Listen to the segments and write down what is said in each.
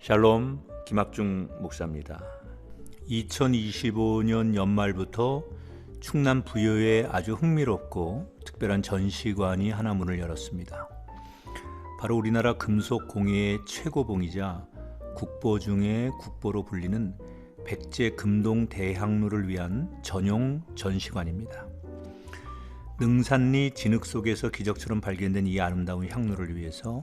샬롬, 김학중 목사입니다. 2025년 연말부터 충남 부여에 아주 흥미롭고 특별한 전시관이 하나 문을 열었습니다. 바로 우리나라 금속 공예의 최고봉이자 국보 중에 국보로 불리는 백제 금동 대향로를 위한 전용 전시관입니다. 능산리 진흙 속에서 기적처럼 발견된 이 아름다운 향로를 위해서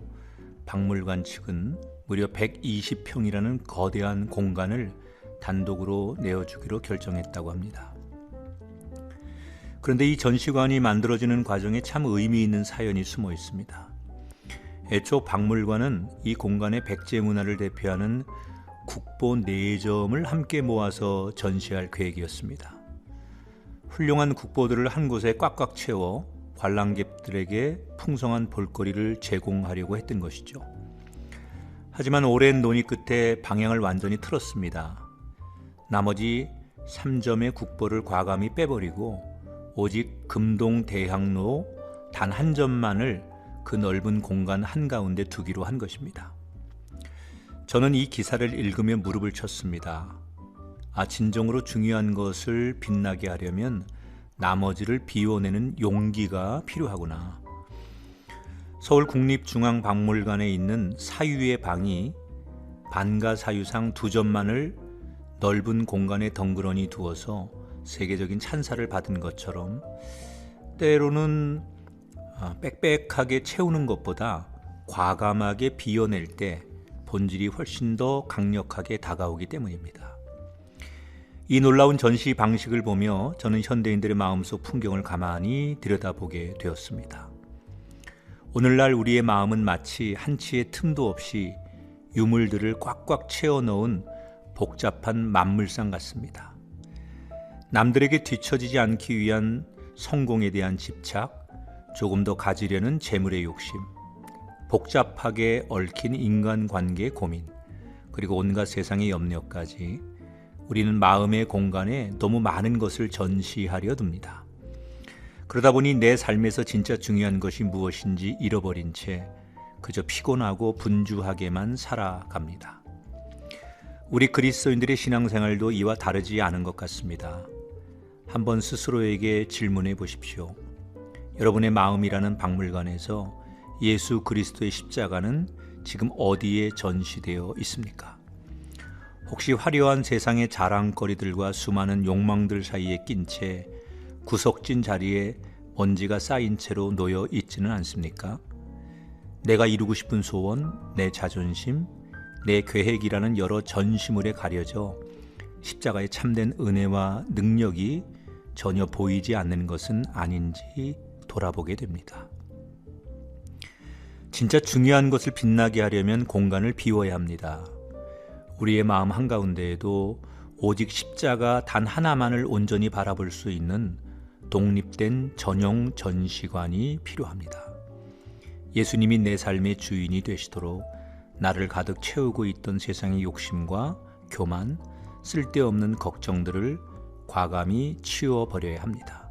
박물관 측은 무려 120평이라는 거대한 공간을 단독으로 내어주기로 결정했다고 합니다. 그런데 이 전시관이 만들어지는 과정에 참 의미 있는 사연이 숨어 있습니다. 애초 박물관은 이 공간의 백제 문화를 대표하는 국보 4점을 함께 모아서 전시할 계획이었습니다. 훌륭한 국보들을 한 곳에 꽉꽉 채워 관람객들에게 풍성한 볼거리를 제공하려고 했던 것이죠. 하지만 오랜 논의 끝에 방향을 완전히 틀었습니다. 나머지 3점의 국보를 과감히 빼버리고 오직 금동 대향로 단 한 점만을 그 넓은 공간 한가운데 두기로 한 것입니다. 저는 이 기사를 읽으며 무릎을 쳤습니다. 진정으로 중요한 것을 빛나게 하려면 나머지를 비워내는 용기가 필요하구나. 서울국립중앙박물관에 있는 사유의 방이 반가사유상 2점만을 넓은 공간에 덩그러니 두어서 세계적인 찬사를 받은 것처럼 때로는 빽빽하게 채우는 것보다 과감하게 비워낼 때 본질이 훨씬 더 강력하게 다가오기 때문입니다. 이 놀라운 전시 방식을 보며 저는 현대인들의 마음속 풍경을 가만히 들여다보게 되었습니다. 오늘날 우리의 마음은 마치 한치의 틈도 없이 유물들을 꽉꽉 채워 넣은 복잡한 만물상 같습니다. 남들에게 뒤처지지 않기 위한 성공에 대한 집착, 조금 더 가지려는 재물의 욕심, 복잡하게 얽힌 인간관계의 고민, 그리고 온갖 세상의 염려까지 우리는 마음의 공간에 너무 많은 것을 전시하려 듭니다. 그러다 보니 내 삶에서 진짜 중요한 것이 무엇인지 잃어버린 채 그저 피곤하고 분주하게만 살아갑니다. 우리 그리스도인들의 신앙생활도 이와 다르지 않은 것 같습니다. 한번 스스로에게 질문해 보십시오. 여러분의 마음이라는 박물관에서 예수 그리스도의 십자가는 지금 어디에 전시되어 있습니까? 혹시 화려한 세상의 자랑거리들과 수많은 욕망들 사이에 낀 채 구석진 자리에 먼지가 쌓인 채로 놓여 있지는 않습니까? 내가 이루고 싶은 소원, 내 자존심, 내 계획이라는 여러 전시물에 가려져 십자가의 참된 은혜와 능력이 전혀 보이지 않는 것은 아닌지 돌아보게 됩니다. 진짜 중요한 것을 빛나게 하려면 공간을 비워야 합니다. 우리의 마음 한가운데에도 오직 십자가 단 하나만을 온전히 바라볼 수 있는 독립된 전용 전시관이 필요합니다. 예수님이 내 삶의 주인이 되시도록 나를 가득 채우고 있던 세상의 욕심과 교만, 쓸데없는 걱정들을 과감히 치워버려야 합니다.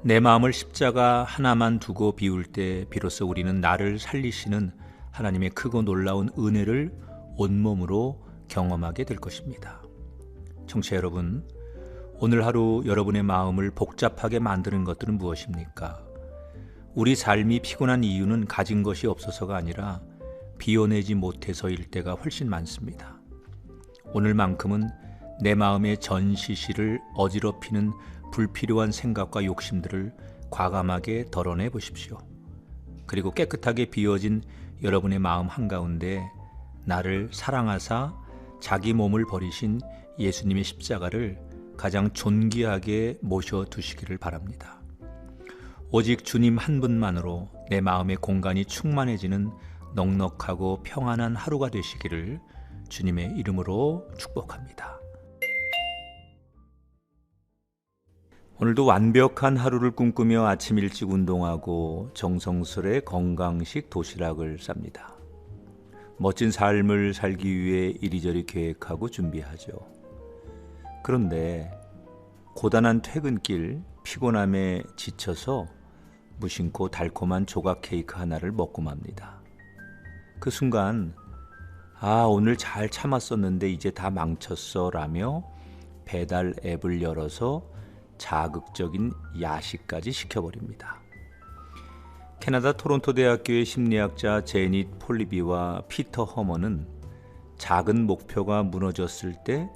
내 마음을 십자가 하나만 두고 비울 때 비로소 우리는 나를 살리시는 하나님의 크고 놀라운 은혜를 온몸으로 경험하게 될 것입니다. 청취자 여러분, 오늘 하루 여러분의 마음을 복잡하게 만드는 것들은 무엇입니까? 우리 삶이 피곤한 이유는 가진 것이 없어서가 아니라 비워내지 못해서일 때가 훨씬 많습니다. 오늘만큼은 내 마음의 전시실을 어지럽히는 불필요한 생각과 욕심들을 과감하게 덜어내 보십시오. 그리고 깨끗하게 비워진 여러분의 마음 한가운데 나를 사랑하사 자기 몸을 버리신 예수님의 십자가를 가장 존귀하게 모셔두시기를 바랍니다. 오직 주님 한 분만으로 내 마음의 공간이 충만해지는 넉넉하고 평안한 하루가 되시기를 주님의 이름으로 축복합니다. 오늘도 완벽한 하루를 꿈꾸며 아침 일찍 운동하고 정성스레 건강식 도시락을 쌉니다. 멋진 삶을 살기 위해 이리저리 계획하고 준비하죠. 그런데 고단한 퇴근길 피곤함에 지쳐서 무심코 달콤한 조각 케이크 하나를 먹고 맙니다. 그 순간 아, 오늘 잘 참았었는데 이제 다 망쳤어 라며 배달 앱을 열어서 자극적인 야식까지 시켜버립니다. 캐나다 토론토 대학교의 심리학자 제닛 폴리비와 피터 허먼은 작은 목표가 무너졌을 때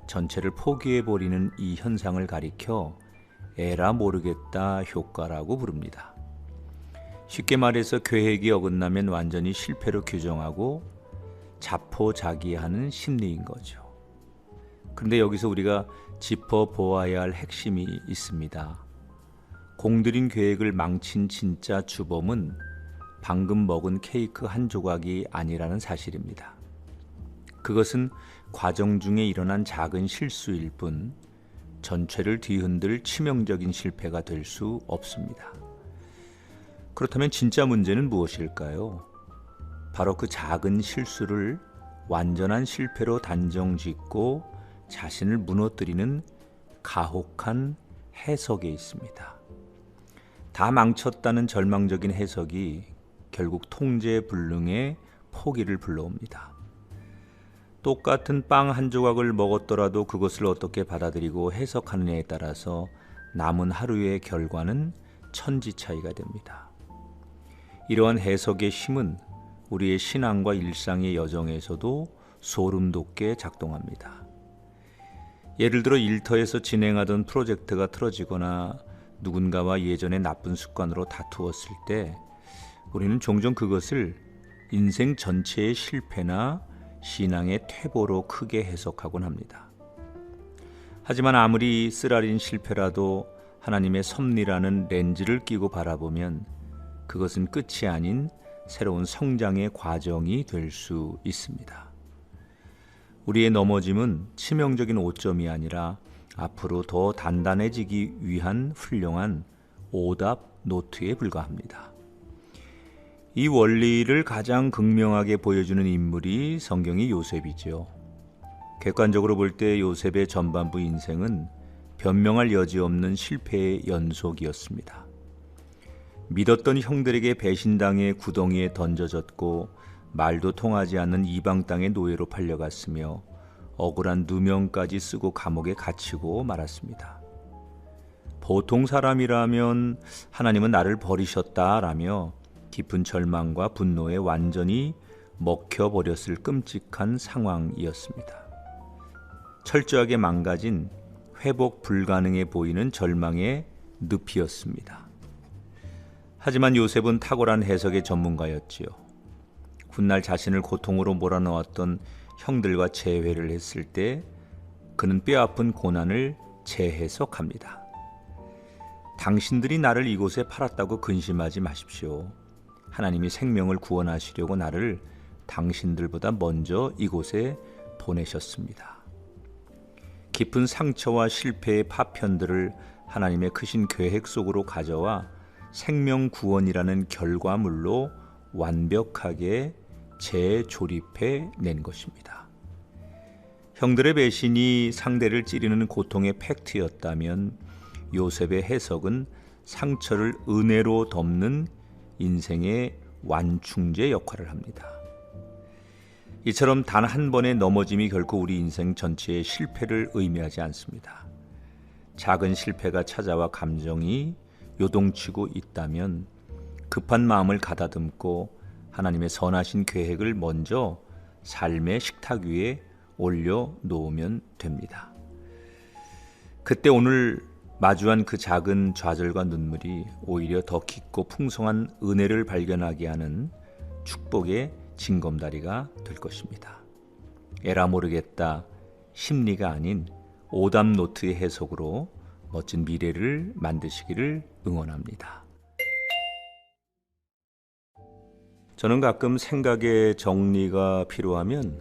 전체를 포기해버리는 이 현상을 가리켜 에라 모르겠다 효과라고 부릅니다. 쉽게 말해서 계획이 어긋나면 완전히 실패로 규정하고 자포자기하는 심리인 거죠. 그런데 여기서 우리가 짚어보아야 할 핵심이 있습니다. 공들인 계획을 망친 진짜 주범은 방금 먹은 케이크 한 조각이 아니라는 사실입니다. 그것은 과정 중에 일어난 작은 실수일 뿐 전체를 뒤흔들 치명적인 실패가 될 수 없습니다. 그렇다면 진짜 문제는 무엇일까요? 바로 그 작은 실수를 완전한 실패로 단정짓고 자신을 무너뜨리는 가혹한 해석에 있습니다. 다 망쳤다는 절망적인 해석이 결국 통제불능의 포기를 불러옵니다. 똑같은 빵 한 조각을 먹었더라도 그것을 어떻게 받아들이고 해석하느냐에 따라서 남은 하루의 결과는 천지 차이가 됩니다. 이러한 해석의 힘은 우리의 신앙과 일상의 여정에서도 소름 돋게 작동합니다. 예를 들어 일터에서 진행하던 프로젝트가 틀어지거나 누군가와 예전의 나쁜 습관으로 다투었을 때 우리는 종종 그것을 인생 전체의 실패나 신앙의 퇴보로 크게 해석하곤 합니다. 하지만 아무리 쓰라린 실패라도 하나님의 섭리라는 렌즈를 끼고 바라보면 그것은 끝이 아닌 새로운 성장의 과정이 될 수 있습니다. 우리의 넘어짐은 치명적인 오점이 아니라 앞으로 더 단단해지기 위한 훌륭한 오답 노트에 불과합니다. 이 원리를 가장 극명하게 보여주는 인물이 성경의 요셉이죠. 객관적으로 볼 때 요셉의 전반부 인생은 변명할 여지 없는 실패의 연속이었습니다. 믿었던 형들에게 배신당해 구덩이에 던져졌고 말도 통하지 않는 이방 땅의 노예로 팔려갔으며 억울한 누명까지 쓰고 감옥에 갇히고 말았습니다. 보통 사람이라면 하나님은 나를 버리셨다라며 깊은 절망과 분노에 완전히 먹혀버렸을 끔찍한 상황이었습니다. 철저하게 망가진 회복 불가능해 보이는 절망의 늪이었습니다. 하지만 요셉은 탁월한 해석의 전문가였지요. 훗날 자신을 고통으로 몰아넣었던 형들과 재회를 했을 때 그는 뼈아픈 고난을 재해석합니다. 당신들이 나를 이곳에 팔았다고 근심하지 마십시오. 하나님이 생명을 구원하시려고 나를 당신들보다 먼저 이곳에 보내셨습니다. 깊은 상처와 실패의 파편들을 하나님의 크신 계획 속으로 가져와 생명 구원이라는 결과물로 완벽하게 재조립해 낸 것입니다. 형들의 배신이 상대를 찌르는 고통의 팩트였다면 요셉의 해석은 상처를 은혜로 덮는 인생의 완충제 역할을 합니다. 이처럼 단 한 번의 넘어짐이 결코 우리 인생 전체의 실패를 의미하지 않습니다. 작은 실패가 찾아와 감정이 요동치고 있다면 급한 마음을 가다듬고 하나님의 선하신 계획을 먼저 삶의 식탁 위에 올려놓으면 됩니다. 그때 오늘 마주한 그 작은 좌절과 눈물이 오히려 더 깊고 풍성한 은혜를 발견하게 하는 축복의 징검다리가 될 것입니다. 에라 모르겠다 심리가 아닌 오답 노트의 해석으로 멋진 미래를 만드시기를 응원합니다. 저는 가끔 생각의 정리가 필요하면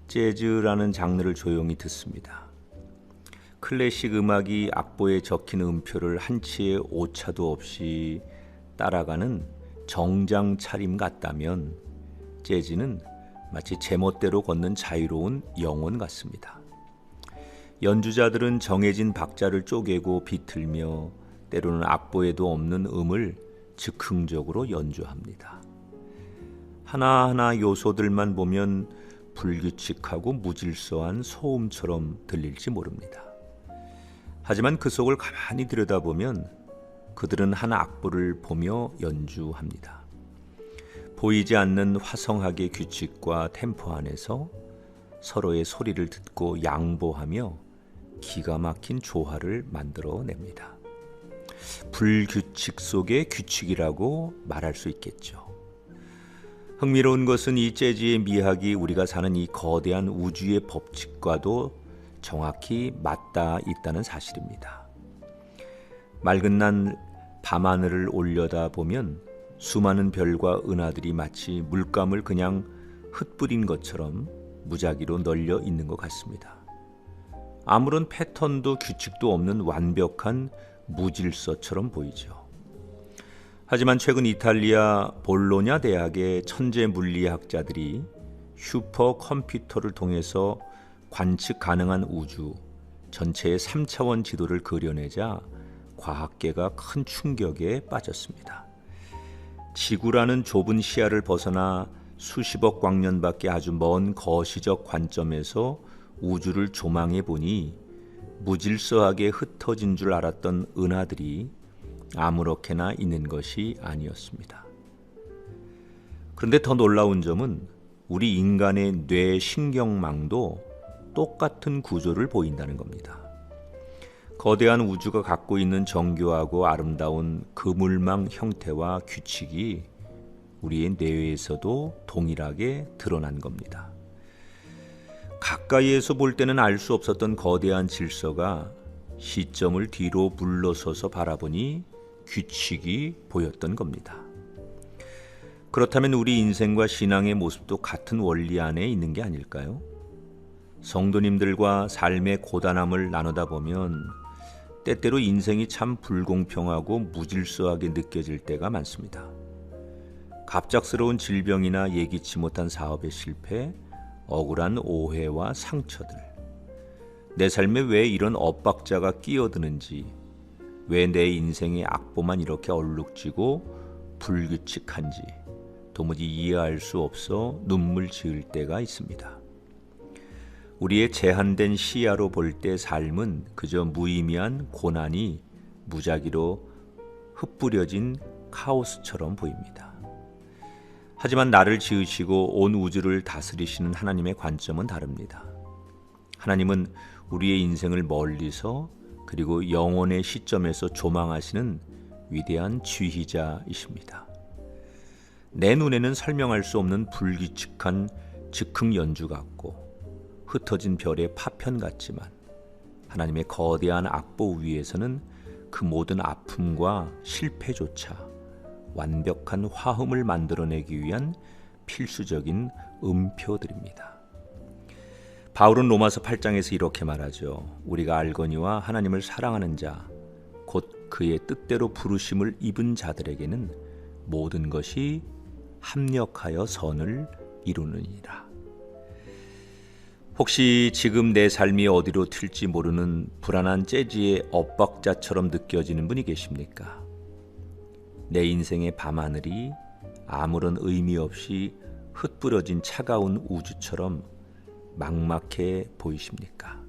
재즈라는 장르를 조용히 듣습니다. 클래식 음악이 악보에 적힌 음표를 한치의 오차도 없이 따라가는 정장 차림 같다면 재즈는 마치 제멋대로 걷는 자유로운 영혼 같습니다. 연주자들은 정해진 박자를 쪼개고 비틀며 때로는 악보에도 없는 음을 즉흥적으로 연주합니다. 하나하나 요소들만 보면 불규칙하고 무질서한 소음처럼 들릴지 모릅니다. 하지만 그 속을 가만히 들여다보면 그들은 한 악보를 보며 연주합니다. 보이지 않는 화성학의 규칙과 템포 안에서 서로의 소리를 듣고 양보하며 기가 막힌 조화를 만들어냅니다. 불규칙 속의 규칙이라고 말할 수 있겠죠. 흥미로운 것은 이 재즈의 미학이 우리가 사는 이 거대한 우주의 법칙과도 정확히 맞닿아 있다는 사실입니다. 맑은 날 밤하늘을 올려다보면 수많은 별과 은하들이 마치 물감을 그냥 흩뿌린 것처럼 무작위로 널려 있는 것 같습니다. 아무런 패턴도 규칙도 없는 완벽한 무질서처럼 보이죠. 하지만 최근 이탈리아 볼로냐 대학의 천재 물리학자들이 슈퍼컴퓨터를 통해서 관측 가능한 우주 전체의 3차원 지도를 그려내자 과학계가 큰 충격에 빠졌습니다. 지구라는 좁은 시야를 벗어나 수십억 광년밖에 아주 먼 거시적 관점에서 우주를 조망해 보니 무질서하게 흩어진 줄 알았던 은하들이 아무렇게나 있는 것이 아니었습니다. 그런데 더 놀라운 점은 우리 인간의 뇌 신경망도 똑같은 구조를 보인다는 겁니다. 거대한 우주가 갖고 있는 정교하고 아름다운 그물망 형태와 규칙이 우리의 뇌에서도 동일하게 드러난 겁니다. 가까이에서 볼 때는 알 수 없었던 거대한 질서가 시점을 뒤로 물러서서 바라보니 규칙이 보였던 겁니다. 그렇다면 우리 인생과 신앙의 모습도 같은 원리 안에 있는 게 아닐까요? 성도님들과 삶의 고단함을 나누다 보면 때때로 인생이 참 불공평하고 무질서하게 느껴질 때가 많습니다. 갑작스러운 질병이나 예기치 못한 사업의 실패, 억울한 오해와 상처들, 내 삶에 왜 이런 엇박자가 끼어드는지, 왜 내 인생의 악보만 이렇게 얼룩지고 불규칙한지 도무지 이해할 수 없어 눈물 지을 때가 있습니다. 우리의 제한된 시야로 볼 때 삶은 그저 무의미한 고난이 무작위로 흩뿌려진 카오스처럼 보입니다. 하지만 나를 지으시고 온 우주를 다스리시는 하나님의 관점은 다릅니다. 하나님은 우리의 인생을 멀리서 그리고 영혼의 시점에서 조망하시는 위대한 지휘자이십니다. 내 눈에는 설명할 수 없는 불규칙한 즉흥 연주 같고 흩어진 별의 파편 같지만 하나님의 거대한 악보 위에서는 그 모든 아픔과 실패조차 완벽한 화음을 만들어내기 위한 필수적인 음표들입니다. 바울은 로마서 8장에서 이렇게 말하죠. 우리가 알거니와 하나님을 사랑하는 자, 곧 그의 뜻대로 부르심을 입은 자들에게는 모든 것이 합력하여 선을 이루느니라. 혹시 지금 내 삶이 어디로 튈지 모르는 불안한 재즈의 엇박자처럼 느껴지는 분이 계십니까? 내 인생의 밤하늘이 아무런 의미 없이 흩뿌려진 차가운 우주처럼 막막해 보이십니까?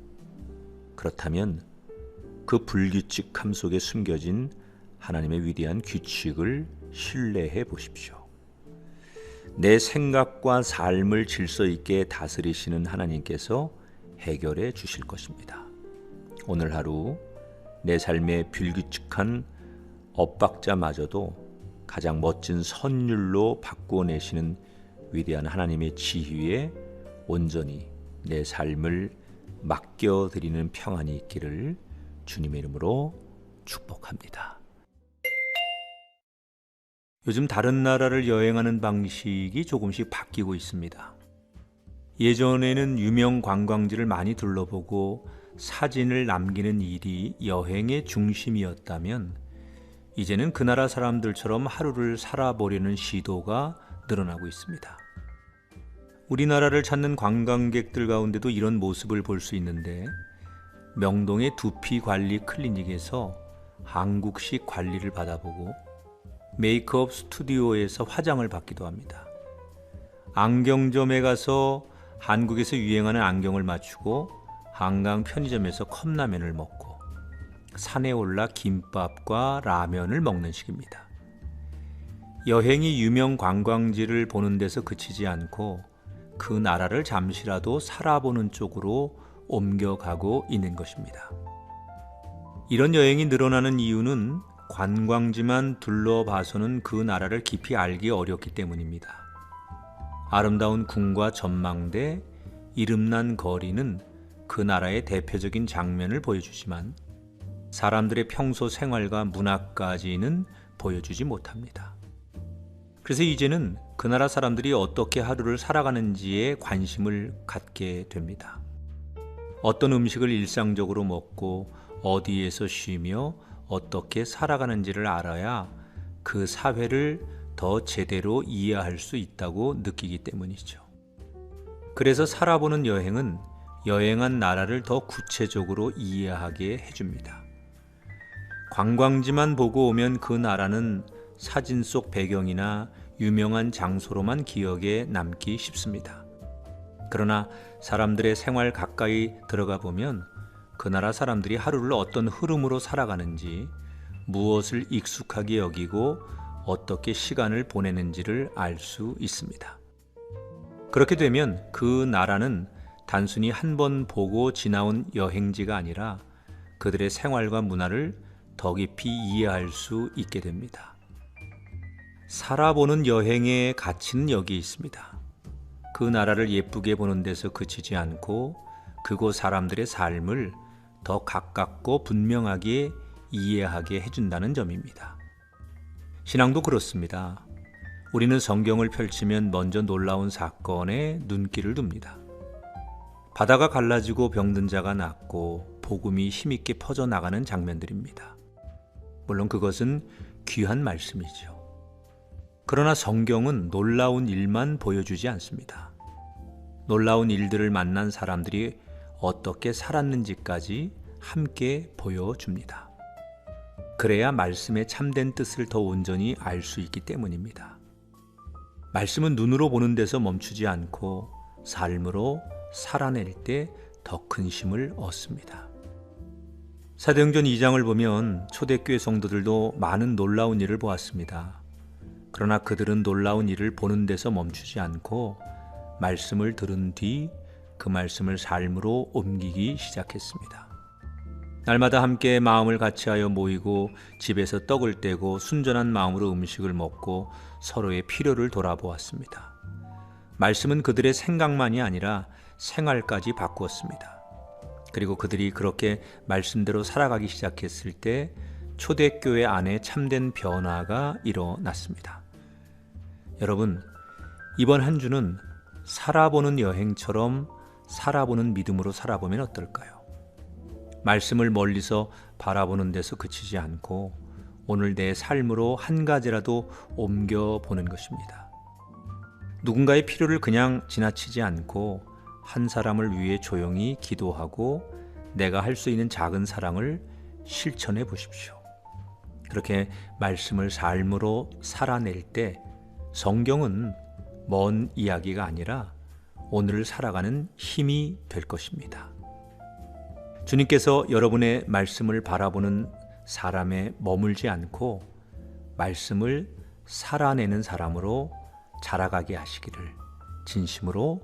그렇다면 그 불규칙함 속에 숨겨진 하나님의 위대한 규칙을 신뢰해 보십시오. 내 생각과 삶을 질서 있게 다스리시는 하나님께서 해결해 주실 것입니다. 오늘 하루 내 삶의 불규칙한 엇박자마저도 가장 멋진 선율로 바꾸어내시는 위대한 하나님의 지휘에 온전히 내 삶을 맡겨드리는 평안이 있기를 주님의 이름으로 축복합니다. 요즘 다른 나라를 여행하는 방식이 조금씩 바뀌고 있습니다. 예전에는 유명 관광지를 많이 둘러보고 사진을 남기는 일이 여행의 중심이었다면 이제는 그 나라 사람들처럼 하루를 살아보려는 시도가 늘어나고 있습니다. 우리나라를 찾는 관광객들 가운데도 이런 모습을 볼 수 있는데 명동의 두피관리 클리닉에서 한국식 관리를 받아보고 메이크업 스튜디오에서 화장을 받기도 합니다. 안경점에 가서 한국에서 유행하는 안경을 맞추고 한강 편의점에서 컵라면을 먹고 산에 올라 김밥과 라면을 먹는 식입니다. 여행이 유명 관광지를 보는 데서 그치지 않고 그 나라를 잠시라도 살아보는 쪽으로 옮겨가고 있는 것입니다. 이런 여행이 늘어나는 이유는 관광지만 둘러봐서는 그 나라를 깊이 알기 어렵기 때문입니다. 아름다운 궁과 전망대, 이름난 거리는 그 나라의 대표적인 장면을 보여주지만 사람들의 평소 생활과 문화까지는 보여주지 못합니다. 그래서 이제는 그 나라 사람들이 어떻게 하루를 살아가는지에 관심을 갖게 됩니다. 어떤 음식을 일상적으로 먹고 어디에서 쉬며 어떻게 살아가는지를 알아야 그 사회를 더 제대로 이해할 수 있다고 느끼기 때문이죠. 그래서 살아보는 여행은 여행한 나라를 더 구체적으로 이해하게 해줍니다. 관광지만 보고 오면 그 나라는 사진 속 배경이나 유명한 장소로만 기억에 남기 쉽습니다. 그러나 사람들의 생활 가까이 들어가 보면 그 나라 사람들이 하루를 어떤 흐름으로 살아가는지, 무엇을 익숙하게 여기고 어떻게 시간을 보내는지를 알 수 있습니다. 그렇게 되면 그 나라는 단순히 한 번 보고 지나온 여행지가 아니라 그들의 생활과 문화를 더 깊이 이해할 수 있게 됩니다. 살아보는 여행의 가치는 여기 있습니다. 그 나라를 예쁘게 보는 데서 그치지 않고 그곳 사람들의 삶을 더 가깝고 분명하게 이해하게 해준다는 점입니다. 신앙도 그렇습니다. 우리는 성경을 펼치면 먼저 놀라운 사건에 눈길을 둡니다. 바다가 갈라지고 병든 자가 낫고 복음이 힘있게 퍼져나가는 장면들입니다. 물론 그것은 귀한 말씀이죠. 그러나 성경은 놀라운 일만 보여주지 않습니다. 놀라운 일들을 만난 사람들이 어떻게 살았는지까지 함께 보여줍니다. 그래야 말씀의 참된 뜻을 더 온전히 알 수 있기 때문입니다. 말씀은 눈으로 보는 데서 멈추지 않고 삶으로 살아낼 때 더 큰 힘을 얻습니다. 사도행전 2장을 보면 초대교회 성도들도 많은 놀라운 일을 보았습니다. 그러나 그들은 놀라운 일을 보는 데서 멈추지 않고 말씀을 들은 뒤 그 말씀을 삶으로 옮기기 시작했습니다. 날마다 함께 마음을 같이하여 모이고 집에서 떡을 떼고 순전한 마음으로 음식을 먹고 서로의 필요를 돌아보았습니다. 말씀은 그들의 생각만이 아니라 생활까지 바꾸었습니다. 그리고 그들이 그렇게 말씀대로 살아가기 시작했을 때 초대교회 안에 참된 변화가 일어났습니다. 여러분, 이번 한 주는 살아보는 여행처럼 살아보는 믿음으로 살아보면 어떨까요? 말씀을 멀리서 바라보는 데서 그치지 않고 오늘 내 삶으로 한 가지라도 옮겨보는 것입니다. 누군가의 필요를 그냥 지나치지 않고 한 사람을 위해 조용히 기도하고 내가 할 수 있는 작은 사랑을 실천해 보십시오. 그렇게 말씀을 삶으로 살아낼 때 성경은 먼 이야기가 아니라 오늘을 살아가는 힘이 될 것입니다. 주님께서 여러분의 말씀을 바라보는 사람에 머물지 않고 말씀을 살아내는 사람으로 자라가게 하시기를 진심으로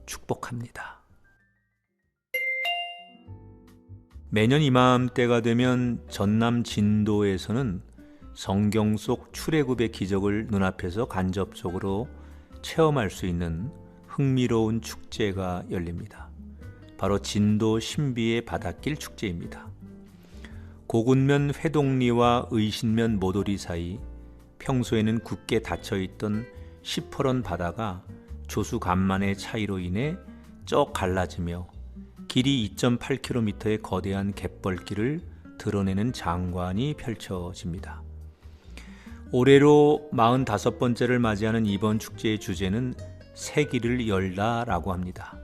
축복합니다. 매년 이맘때가 되면 전남 진도에서는 성경 속 출애굽의 기적을 눈앞에서 간접적으로 체험할 수 있는 흥미로운 축제가 열립니다. 바로 진도 신비의 바닷길 축제입니다. 고군면 회동리와 의신면 모도리 사이 평소에는 굳게 닫혀있던 시퍼런 바다가 조수 간만의 차이로 인해 쩍 갈라지며 길이 2.8km의 거대한 갯벌길을 드러내는 장관이 펼쳐집니다. 올해로 45번째를 맞이하는 이번 축제의 주제는 새 길을 열다라고 합니다.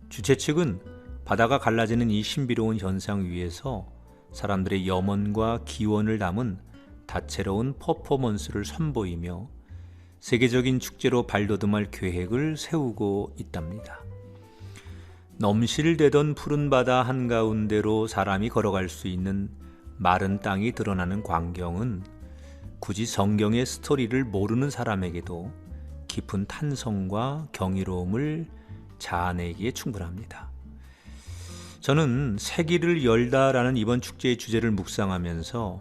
주최 측은 바다가 갈라지는 이 신비로운 현상 위에서 사람들의 염원과 기원을 담은 다채로운 퍼포먼스를 선보이며 세계적인 축제로 발돋움할 계획을 세우고 있답니다. 넘실대던 푸른 바다 한가운데로 사람이 걸어갈 수 있는 마른 땅이 드러나는 광경은 굳이 성경의 스토리를 모르는 사람에게도 깊은 탄성과 경이로움을 자아내기에 충분합니다. 저는 새길을 열다라는 이번 축제의 주제를 묵상하면서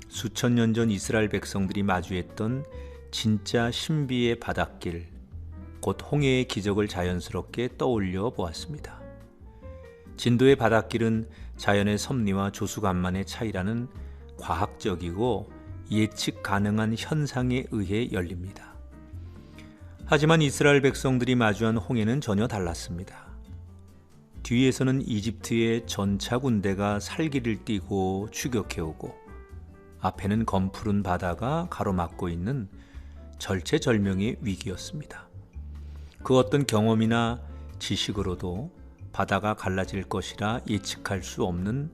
수천 년 전 이스라엘 백성들이 마주했던 진짜 신비의 바닷길, 곧 홍해의 기적을 자연스럽게 떠올려 보았습니다. 진도의 바닷길은 자연의 섭리와 조수간만의 차이라는 과학적이고 예측 가능한 현상에 의해 열립니다. 하지만 이스라엘 백성들이 마주한 홍해는 전혀 달랐습니다. 뒤에서는 이집트의 전차 군대가 살기를 띠고 추격해오고 앞에는 검푸른 바다가 가로막고 있는 절체절명의 위기였습니다. 그 어떤 경험이나 지식으로도 바다가 갈라질 것이라 예측할 수 없는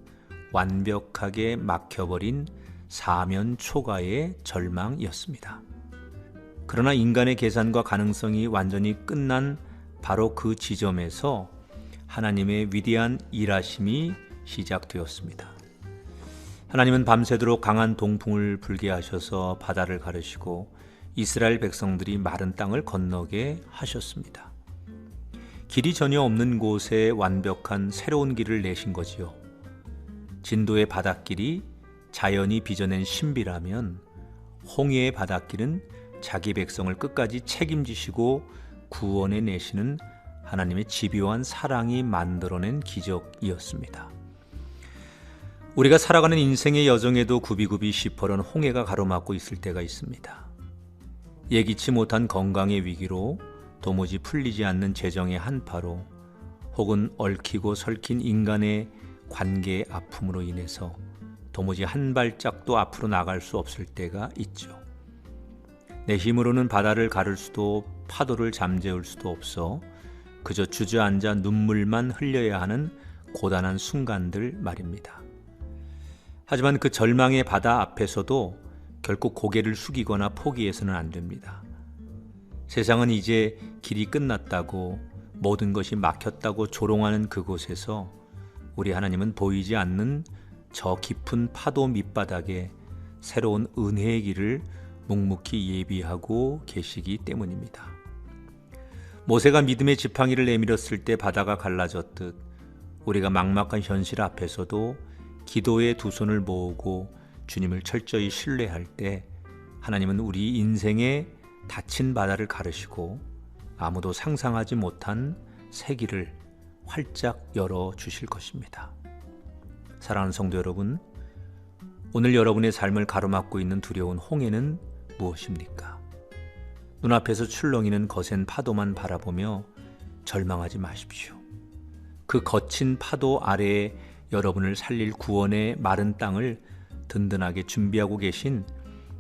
완벽하게 막혀버린 사면초가의 절망이었습니다. 그러나 인간의 계산과 가능성이 완전히 끝난 바로 그 지점에서 하나님의 위대한 일하심이 시작되었습니다. 하나님은 밤새도록 강한 동풍을 불게 하셔서 바다를 가르시고 이스라엘 백성들이 마른 땅을 건너게 하셨습니다. 길이 전혀 없는 곳에 완벽한 새로운 길을 내신 거지요. 진도의 바닷길이 자연이 빚어낸 신비라면 홍해의 바닷길은 자기 백성을 끝까지 책임지시고 구원해 내시는 하나님의 집요한 사랑이 만들어낸 기적이었습니다. 우리가 살아가는 인생의 여정에도 굽이굽이 시퍼런 홍해가 가로막고 있을 때가 있습니다. 예기치 못한 건강의 위기로 도무지 풀리지 않는 재정의 한파로 혹은 얽히고 설킨 인간의 관계의 아픔으로 인해서 도무지 한 발짝도 앞으로 나갈 수 없을 때가 있죠. 내 힘으로는 바다를 가를 수도 파도를 잠재울 수도 없어 그저 주저앉아 눈물만 흘려야 하는 고단한 순간들 말입니다. 하지만 그 절망의 바다 앞에서도 결코 고개를 숙이거나 포기해서는 안 됩니다. 세상은 이제 길이 끝났다고 모든 것이 막혔다고 조롱하는 그곳에서 우리 하나님은 보이지 않는 저 깊은 파도 밑바닥에 새로운 은혜의 길을 묵묵히 예비하고 계시기 때문입니다. 모세가 믿음의 지팡이를 내밀었을 때 바다가 갈라졌듯 우리가 막막한 현실 앞에서도 기도의 두 손을 모으고 주님을 철저히 신뢰할 때 하나님은 우리 인생의 닫힌 바다를 가르시고 아무도 상상하지 못한 새 길을 활짝 열어주실 것입니다. 사랑하는 성도 여러분, 오늘 여러분의 삶을 가로막고 있는 두려운 홍해는 무엇입니까? 눈앞에서 출렁이는 거센 파도만 바라보며 절망하지 마십시오. 그 거친 파도 아래에 여러분을 살릴 구원의 마른 땅을 든든하게 준비하고 계신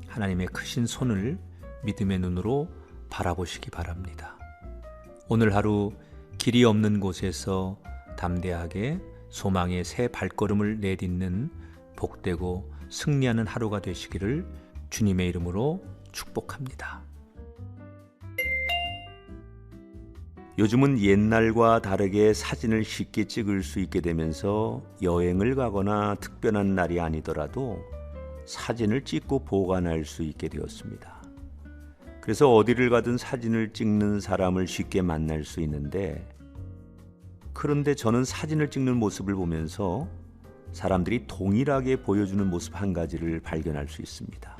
하나님의 크신 손을 믿음의 눈으로 바라보시기 바랍니다. 오늘 하루 길이 없는 곳에서 담대하게 소망의 새 발걸음을 내딛는 복되고 승리하는 하루가 되시기를 주님의 이름으로 축복합니다. 요즘은 옛날과 다르게 사진을 쉽게 찍을 수 있게 되면서 여행을 가거나 특별한 날이 아니더라도 사진을 찍고 보관할 수 있게 되었습니다. 그래서 어디를 가든 사진을 찍는 사람을 쉽게 만날 수 있는데, 그런데 저는 사진을 찍는 모습을 보면서 사람들이 동일하게 보여주는 모습 한 가지를 발견할 수 있습니다.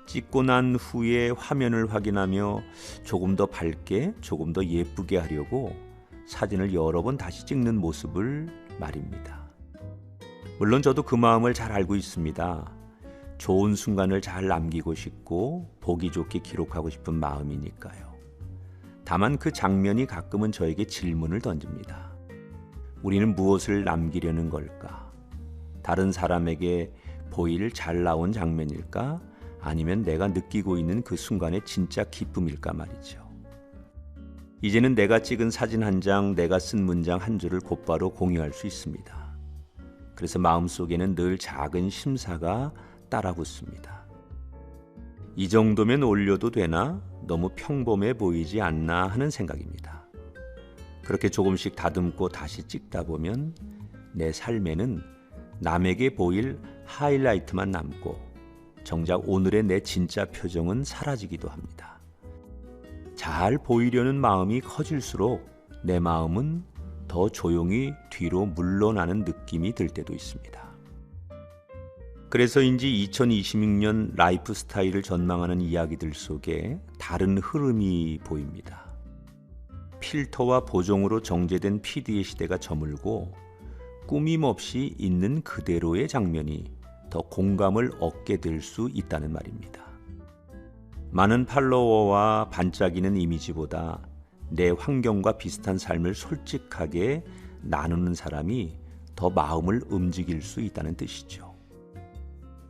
찍고 난 후에 화면을 확인하며 조금 더 밝게, 조금 더 예쁘게 하려고 사진을 여러 번 다시 찍는 모습을 말입니다. 물론 저도 그 마음을 잘 알고 있습니다. 좋은 순간을 잘 남기고 싶고 보기 좋게 기록하고 싶은 마음이니까요. 다만 그 장면이 가끔은 저에게 질문을 던집니다. 우리는 무엇을 남기려는 걸까? 다른 사람에게 보일 잘 나온 장면일까? 아니면 내가 느끼고 있는 그 순간의 진짜 기쁨일까 말이죠. 이제는 내가 찍은 사진 한 장, 내가 쓴 문장 한 줄을 곧바로 공유할 수 있습니다. 그래서 마음속에는 늘 작은 심사가 따라붙습니다. 이 정도면 올려도 되나? 너무 평범해 보이지 않나 하는 생각입니다. 그렇게 조금씩 다듬고 다시 찍다 보면 내 삶에는 남에게 보일 하이라이트만 남고 정작 오늘의 내 진짜 표정은 사라지기도 합니다. 잘 보이려는 마음이 커질수록 내 마음은 더 조용히 뒤로 물러나는 느낌이 들 때도 있습니다. 그래서인지 2026년 라이프 스타일을 전망하는 이야기들 속에 다른 흐름이 보입니다. 필터와 보정으로 정제된 PD의 시대가 저물고 꾸밈 없이 있는 그대로의 장면이 더 공감을 얻게 될 수 있다는 말입니다. 많은 팔로워와 반짝이는 이미지보다 내 환경과 비슷한 삶을 솔직하게 나누는 사람이 더 마음을 움직일 수 있다는 뜻이죠.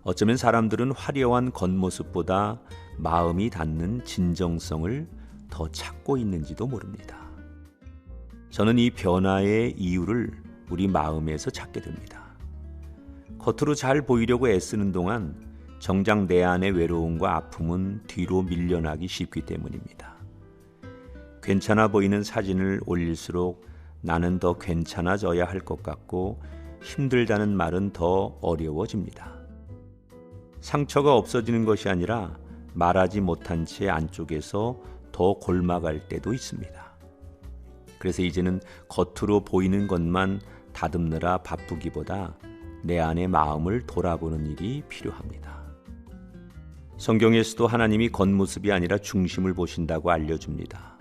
어쩌면 사람들은 화려한 겉모습보다 마음이 닿는 진정성을 더 찾고 있는지도 모릅니다. 저는 이 변화의 이유를 우리 마음에서 찾게 됩니다. 겉으로 잘 보이려고 애쓰는 동안 정작 내 안의 외로움과 아픔은 뒤로 밀려나기 쉽기 때문입니다. 괜찮아 보이는 사진을 올릴수록 나는 더 괜찮아져야 할 것 같고 힘들다는 말은 더 어려워집니다. 상처가 없어지는 것이 아니라 말하지 못한 채 안쪽에서 더 골마갈 때도 있습니다. 그래서 이제는 겉으로 보이는 것만 다듬느라 바쁘기보다 내 안의 마음을 돌아보는 일이 필요합니다. 성경에서도 하나님이 겉모습이 아니라 중심을 보신다고 알려줍니다.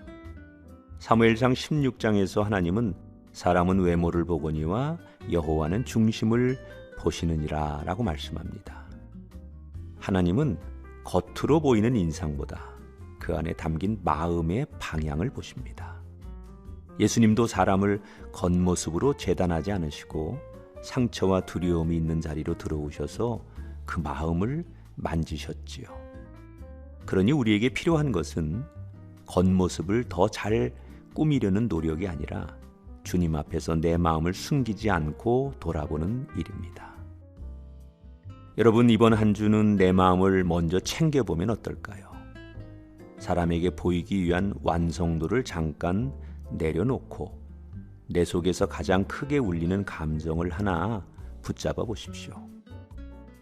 사무엘상 16장에서 하나님은 사람은 외모를 보거니와 여호와는 중심을 보시느니라 라고 말씀합니다. 하나님은 겉으로 보이는 인상보다 그 안에 담긴 마음의 방향을 보십니다. 예수님도 사람을 겉모습으로 재단하지 않으시고 상처와 두려움이 있는 자리로 들어오셔서 그 마음을 만지셨지요. 그러니 우리에게 필요한 것은 겉모습을 더 잘 꾸미려는 노력이 아니라 주님 앞에서 내 마음을 숨기지 않고 돌아보는 일입니다. 여러분, 이번 한 주는 내 마음을 먼저 챙겨보면 어떨까요? 사람에게 보이기 위한 완성도를 잠깐 내려놓고 내 속에서 가장 크게 울리는 감정을 하나 붙잡아 보십시오.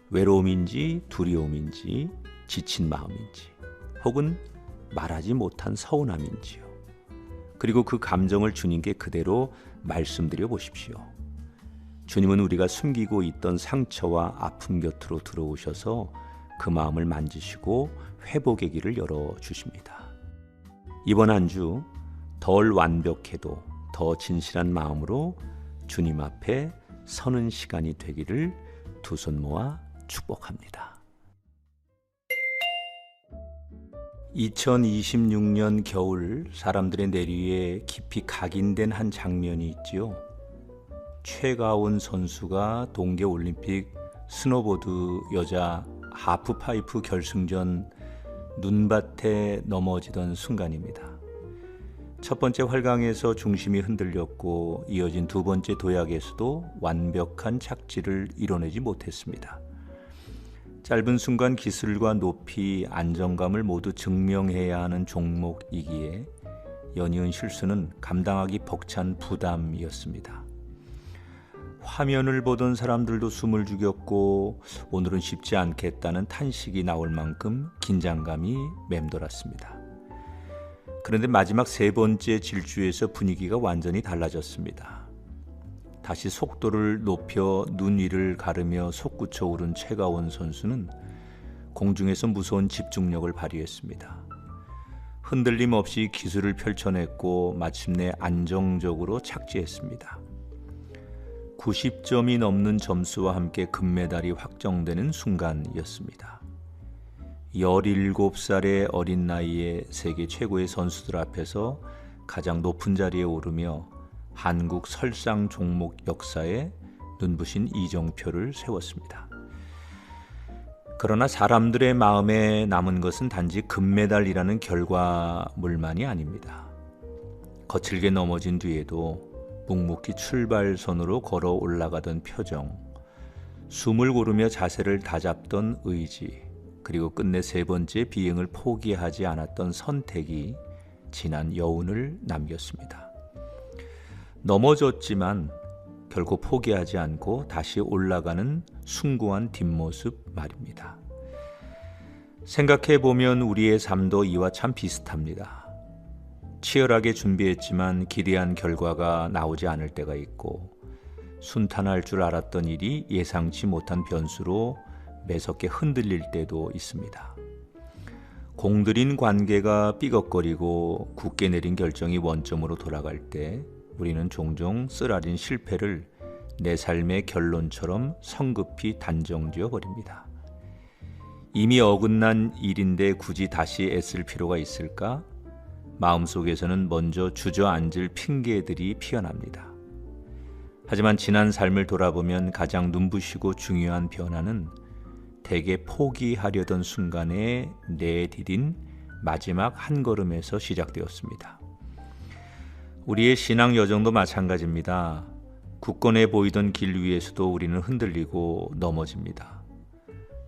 외로움인지 두려움인지 지친 마음인지 혹은 말하지 못한 서운함인지요. 그리고 그 감정을 주님께 그대로 말씀드려 보십시오. 주님은 우리가 숨기고 있던 상처와 아픔 곁으로 들어오셔서 그 마음을 만지시고 회복의 길을 열어주십니다. 이번 한 주 덜 완벽해도 더 진실한 마음으로 주님 앞에 서는 시간이 되기를 두 손 모아 축복합니다. 2026년 겨울 사람들의 내리에 깊이 각인된 한 장면이 있지요. 최가온 선수가 동계올림픽 스노보드 여자 하프파이프 결승전 눈밭에 넘어지던 순간입니다. 첫 번째 활강에서 중심이 흔들렸고 이어진 두 번째 도약에서도 완벽한 착지를 이뤄내지 못했습니다. 짧은 순간 기술과 높이, 안정감을 모두 증명해야 하는 종목이기에 연이은 실수는 감당하기 벅찬 부담이었습니다. 화면을 보던 사람들도 숨을 죽였고 오늘은 쉽지 않겠다는 탄식이 나올 만큼 긴장감이 맴돌았습니다. 그런데 마지막 세 번째 질주에서 분위기가 완전히 달라졌습니다. 다시 속도를 높여 눈 위를 가르며 솟구쳐 오른 최가온 선수는 공중에서 무서운 집중력을 발휘했습니다. 흔들림 없이 기술을 펼쳐냈고 마침내 안정적으로 착지했습니다. 90점이 넘는 점수와 함께 금메달이 확정되는 순간이었습니다. 17살의 어린 나이에 세계 최고의 선수들 앞에서 가장 높은 자리에 오르며 한국 설상 종목 역사에 눈부신 이정표를 세웠습니다. 그러나 사람들의 마음에 남은 것은 단지 금메달이라는 결과물만이 아닙니다. 거칠게 넘어진 뒤에도 묵묵히 출발선으로 걸어 올라가던 표정, 숨을 고르며 자세를 다잡던 의지, 그리고 끝내 세 번째 비행을 포기하지 않았던 선택이 진한 여운을 남겼습니다. 넘어졌지만 결국 포기하지 않고 다시 올라가는 숭고한 뒷모습 말입니다. 생각해보면 우리의 삶도 이와 참 비슷합니다. 치열하게 준비했지만 기대한 결과가 나오지 않을 때가 있고, 순탄할 줄 알았던 일이 예상치 못한 변수로 매섭게 흔들릴 때도 있습니다. 공들인 관계가 삐걱거리고 굳게 내린 결정이 원점으로 돌아갈 때 우리는 종종 쓰라린 실패를 내 삶의 결론처럼 성급히 단정지어 버립니다. 이미 어긋난 일인데 굳이 다시 애쓸 필요가 있을까? 마음속에서는 먼저 주저앉을 핑계들이 피어납니다. 하지만 지난 삶을 돌아보면 가장 눈부시고 중요한 변화는 대개 포기하려던 순간에 내디딘 마지막 한 걸음에서 시작되었습니다. 우리의 신앙 여정도 마찬가지입니다. 굳건해 보이던 길 위에서도 우리는 흔들리고 넘어집니다.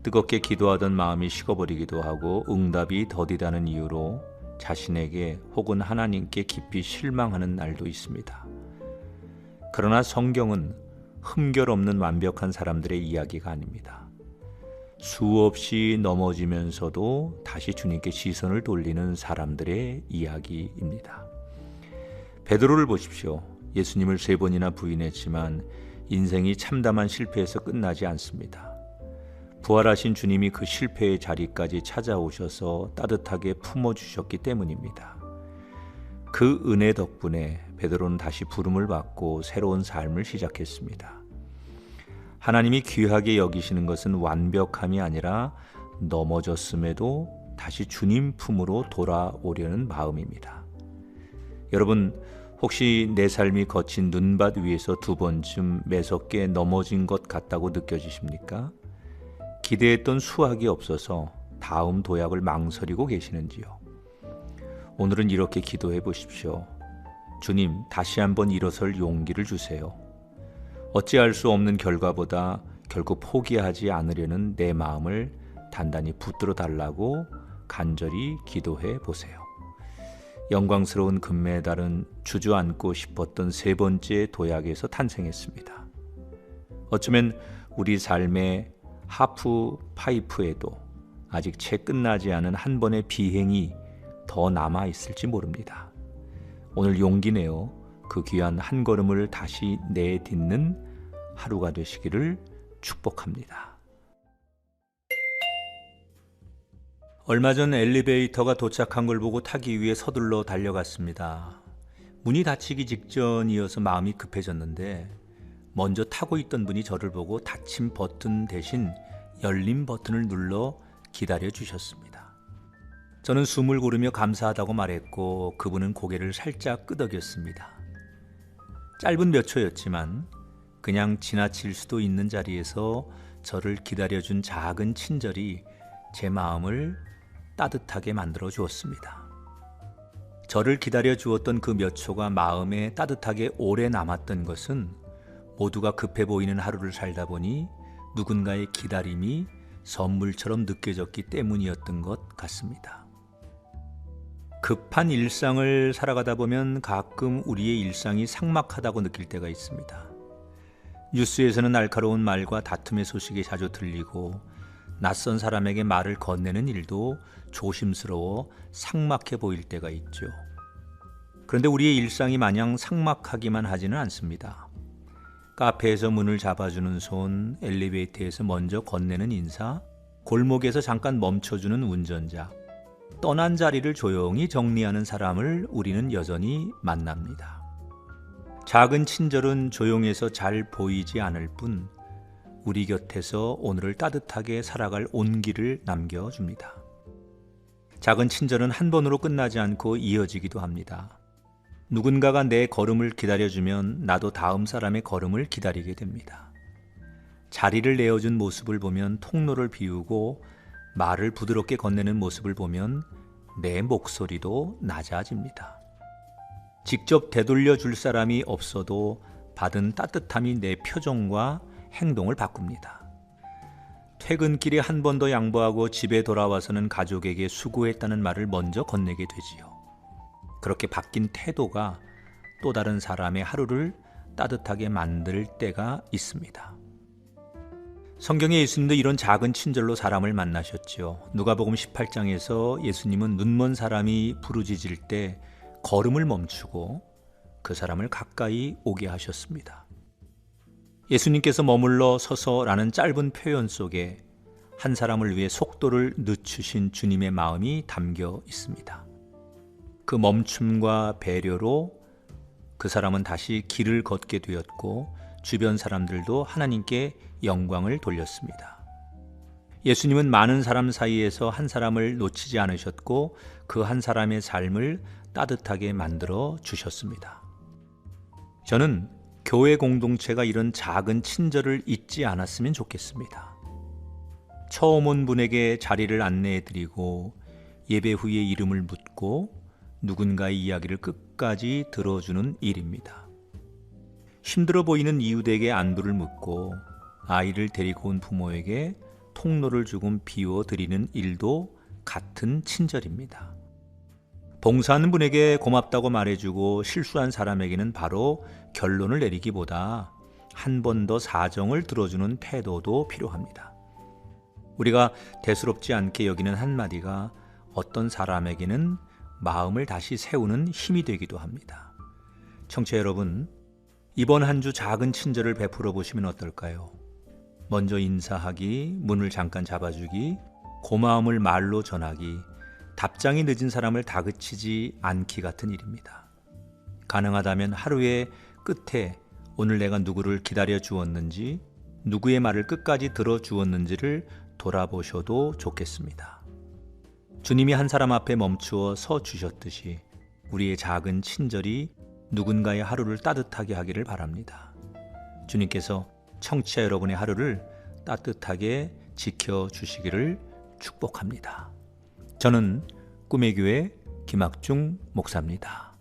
뜨겁게 기도하던 마음이 식어버리기도 하고 응답이 더디다는 이유로 자신에게 혹은 하나님께 깊이 실망하는 날도 있습니다. 그러나 성경은 흠결 없는 완벽한 사람들의 이야기가 아닙니다. 수없이 넘어지면서도 다시 주님께 시선을 돌리는 사람들의 이야기입니다. 베드로를 보십시오. 예수님을 3번이나 부인했지만 인생이 참담한 실패에서 끝나지 않습니다. 부활하신 주님이 그 실패의 자리까지 찾아오셔서 따뜻하게 품어주셨기 때문입니다. 그 은혜 덕분에 베드로는 다시 부름을 받고 새로운 삶을 시작했습니다. 하나님이 귀하게 여기시는 것은 완벽함이 아니라 넘어졌음에도 다시 주님 품으로 돌아오려는 마음입니다. 여러분, 혹시 내 삶이 거친 눈밭 위에서 2번쯤 매섭게 넘어진 것 같다고 느껴지십니까? 기대했던 수확이 없어서 다음 도약을 망설이고 계시는지요? 오늘은 이렇게 기도해 보십시오. 주님, 다시 한번 일어설 용기를 주세요. 어찌할 수 없는 결과보다 결국 포기하지 않으려는 내 마음을 단단히 붙들어 달라고 간절히 기도해 보세요. 영광스러운 금메달은 주저앉고 싶었던 3번째 도약에서 탄생했습니다. 어쩌면 우리 삶의 하프 파이프에도 아직 채 끝나지 않은 한 번의 비행이 더 남아 있을지 모릅니다. 오늘 용기 내어 그 귀한 한 걸음을 다시 내딛는 하루가 되시기를 축복합니다. 얼마 전 엘리베이터가 도착한 걸 보고 타기 위해 서둘러 달려갔습니다. 문이 닫히기 직전이어서 마음이 급해졌는데 먼저 타고 있던 분이 저를 보고 닫힌 버튼 대신 열린 버튼을 눌러 기다려 주셨습니다. 저는 숨을 고르며 감사하다고 말했고 그분은 고개를 살짝 끄덕였습니다. 짧은 몇 초였지만 그냥 지나칠 수도 있는 자리에서 저를 기다려준 작은 친절이 제 마음을 따뜻하게 만들어 주었습니다. 저를 기다려 주었던 그 몇 초가 마음에 따뜻하게 오래 남았던 것은 모두가 급해 보이는 하루를 살다 보니 누군가의 기다림이 선물처럼 느껴졌기 때문이었던 것 같습니다. 급한 일상을 살아가다 보면 가끔 우리의 일상이 삭막하다고 느낄 때가 있습니다. 뉴스에서는 날카로운 말과 다툼의 소식이 자주 들리고 낯선 사람에게 말을 건네는 일도 조심스러워 삭막해 보일 때가 있죠. 그런데 우리의 일상이 마냥 삭막하기만 하지는 않습니다. 카페에서 문을 잡아주는 손, 엘리베이터에서 먼저 건네는 인사, 골목에서 잠깐 멈춰주는 운전자, 떠난 자리를 조용히 정리하는 사람을 우리는 여전히 만납니다. 작은 친절은 조용해서 잘 보이지 않을 뿐 우리 곁에서 오늘을 따뜻하게 살아갈 온기를 남겨줍니다. 작은 친절은 한 번으로 끝나지 않고 이어지기도 합니다. 누군가가 내 걸음을 기다려주면 나도 다음 사람의 걸음을 기다리게 됩니다. 자리를 내어준 모습을 보면 통로를 비우고 말을 부드럽게 건네는 모습을 보면 내 목소리도 낮아집니다. 직접 되돌려 줄 사람이 없어도 받은 따뜻함이 내 표정과 행동을 바꿉니다. 퇴근길에 한 번 더 양보하고 집에 돌아와서는 가족에게 수고했다는 말을 먼저 건네게 되지요. 그렇게 바뀐 태도가 또 다른 사람의 하루를 따뜻하게 만들 때가 있습니다. 성경에 예수님도 이런 작은 친절로 사람을 만나셨죠. 누가복음 18장에서 예수님은 눈먼 사람이 부르짖을 때 걸음을 멈추고 그 사람을 가까이 오게 하셨습니다. 예수님께서 머물러 서서라는 짧은 표현 속에 한 사람을 위해 속도를 늦추신 주님의 마음이 담겨 있습니다. 그 멈춤과 배려로 그 사람은 다시 길을 걷게 되었고 주변 사람들도 하나님께 영광을 돌렸습니다. 예수님은 많은 사람 사이에서 한 사람을 놓치지 않으셨고 그 한 사람의 삶을 따뜻하게 만들어 주셨습니다. 저는 교회 공동체가 이런 작은 친절을 잊지 않았으면 좋겠습니다. 처음 온 분에게 자리를 안내해드리고 예배 후에 이름을 묻고 누군가의 이야기를 끝까지 들어주는 일입니다. 힘들어 보이는 이웃에게 안부를 묻고 아이를 데리고 온 부모에게 통로를 조금 비워드리는 일도 같은 친절입니다. 봉사하는 분에게 고맙다고 말해주고 실수한 사람에게는 바로 결론을 내리기보다 한 번 더 사정을 들어주는 태도도 필요합니다. 우리가 대수롭지 않게 여기는 한마디가 어떤 사람에게는 마음을 다시 세우는 힘이 되기도 합니다. 청취자 여러분, 이번 한 주 작은 친절을 베풀어 보시면 어떨까요? 먼저 인사하기, 문을 잠깐 잡아주기, 고마움을 말로 전하기, 답장이 늦은 사람을 다그치지 않기 같은 일입니다. 가능하다면 하루의 끝에 오늘 내가 누구를 기다려 주었는지, 누구의 말을 끝까지 들어 주었는지를 돌아보셔도 좋겠습니다. 주님이 한 사람 앞에 멈추어 서 주셨듯이 우리의 작은 친절이 누군가의 하루를 따뜻하게 하기를 바랍니다. 주님께서 청취자 여러분의 하루를 따뜻하게 지켜주시기를 축복합니다. 저는 꿈의 교회 김학중 목사입니다.